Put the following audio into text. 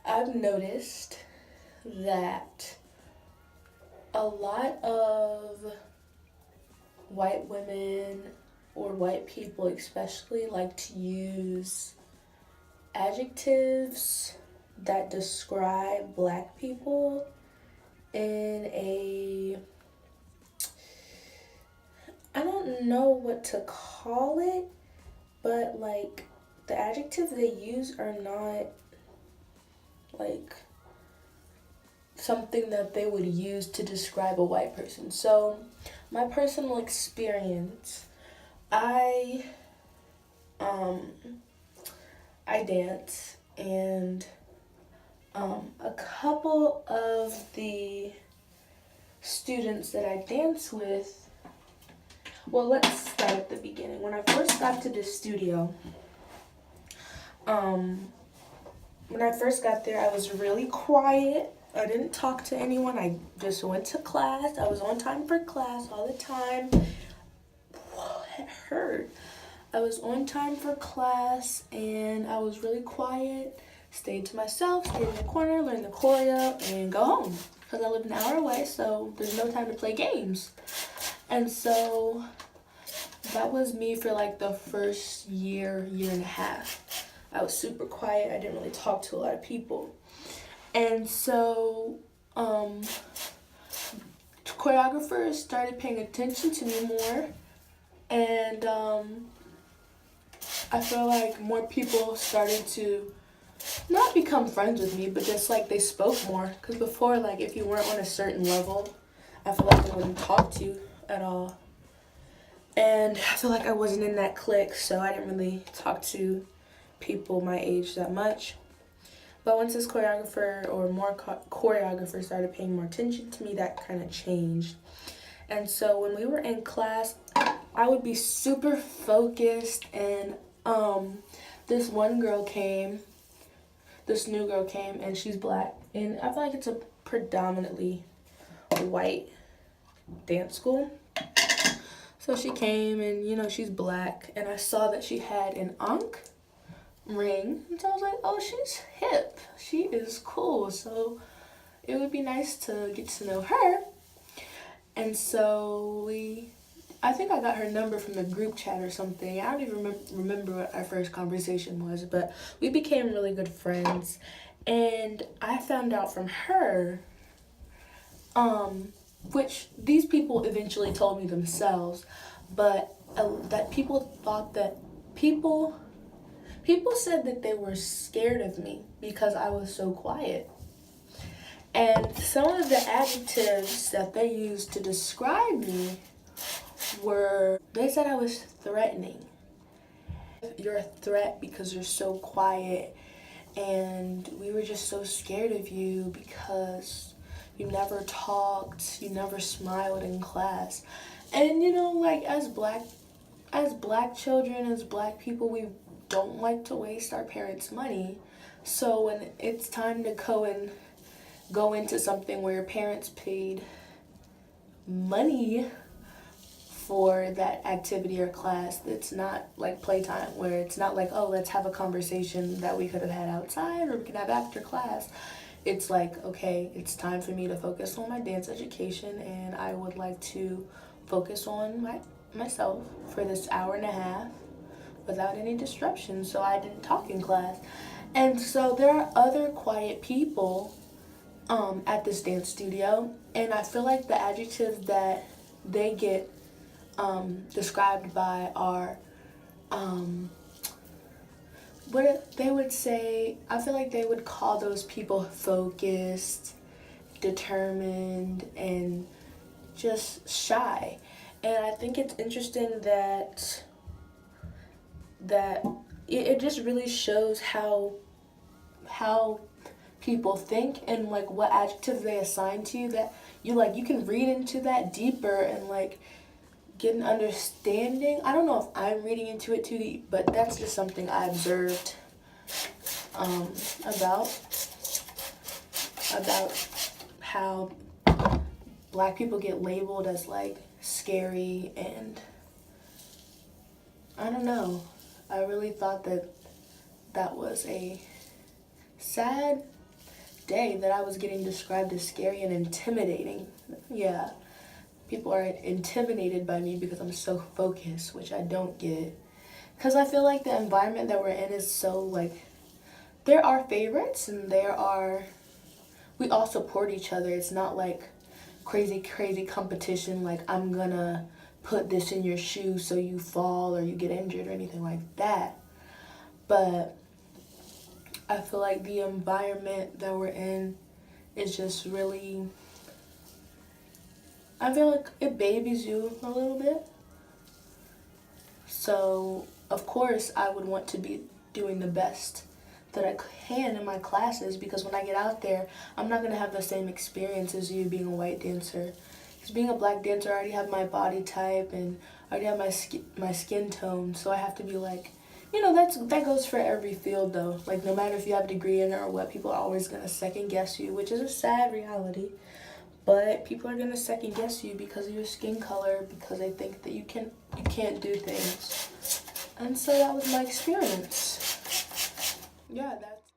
I've noticed that a lot of white women or white people especially like to use adjectives that describe black people in a, I don't know what to call it, but like the adjectives they use are not like something that they would use to describe a white person. So, my personal experience, I um I dance, and a couple of the students that I dance with, well, let's start at the beginning. When I first got to the studio, um when I first got there, I was really quiet. I didn't talk to anyone. I just went to class. I was on time for class all the time. Whoa, it hurt. I was on time for class and I was really quiet. Stayed to myself, stayed in the corner, learned the choreo, and go home. Because I live an hour away, so there's no time to play games. And so that was me for like the first year, year and a half. I was super quiet. I didn't really talk to a lot of people. And so choreographers started paying attention to me more. And I feel like more people started to not become friends with me, but just like they spoke more. Because before, like if you weren't on a certain level, I feel like they wouldn't talk to you at all. And I feel like I wasn't in that clique, so I didn't really talk to people my age that much. But once this choreographer or more choreographers started paying more attention to me, that kind of changed. And so when we were in class, I would be super focused, and this one girl came, this new girl came, and she's black, and I feel like it's a predominantly white dance school. So she came, and she's black, and I saw that she had an ankh ring, and so I was like, oh, she's hip, she is cool, so it would be nice to get to know her. And so I think I got her number from the group chat or something. I don't even remember what our first conversation was, but we became really good friends. And I found out from her, which these people eventually told me themselves, but that people thought that people said that they were scared of me because I was so quiet. And some of the adjectives that they used to describe me they said I was threatening. You're a threat because you're so quiet, and we were just so scared of you because you never talked, you never smiled in class. And like as black children, as black people, we don't like to waste our parents' money. So when it's time to go into something where your parents paid money for that activity or class, that's not like playtime, where it's not like, oh, let's have a conversation that we could have had outside or we can have after class. It's like, okay, it's time for me to focus on my dance education, and I would like to focus on myself for this hour and a half without any disruption. So I didn't talk in class. And so there are other quiet people at this dance studio, and I feel like the adjectives that they get described by are what they would say. I feel like they would call those people focused, determined, and just shy. And I think it's interesting that it just really shows how people think and like what adjectives they assign to you, that you can read into that deeper and like get an understanding. I don't know if I'm reading into it too deep, but that's just something I observed about how black people get labeled as like scary, and I don't know. I really thought that was a sad day that I was getting described as scary and intimidating. Yeah, people are intimidated by me because I'm so focused, which I don't get. Because I feel like the environment that we're in is so, like, there are favorites and we all support each other. It's not like crazy competition, like I'm gonna put this in your shoe so you fall or you get injured or anything like that. But I feel like the environment that we're in is just really, I feel like it babies you a little bit. So, of course, I would want to be doing the best that I can in my classes, because when I get out there, I'm not going to have the same experience as you being a white dancer. Because being a black dancer, I already have my body type and I already have my skin tone, so I have to be like, that goes for every field though. Like, no matter if you have a degree in it or what, people are always going to second guess you, which is a sad reality. But people are gonna second guess you because of your skin color, because they think that you can't do things. And so that was my experience. Yeah, that's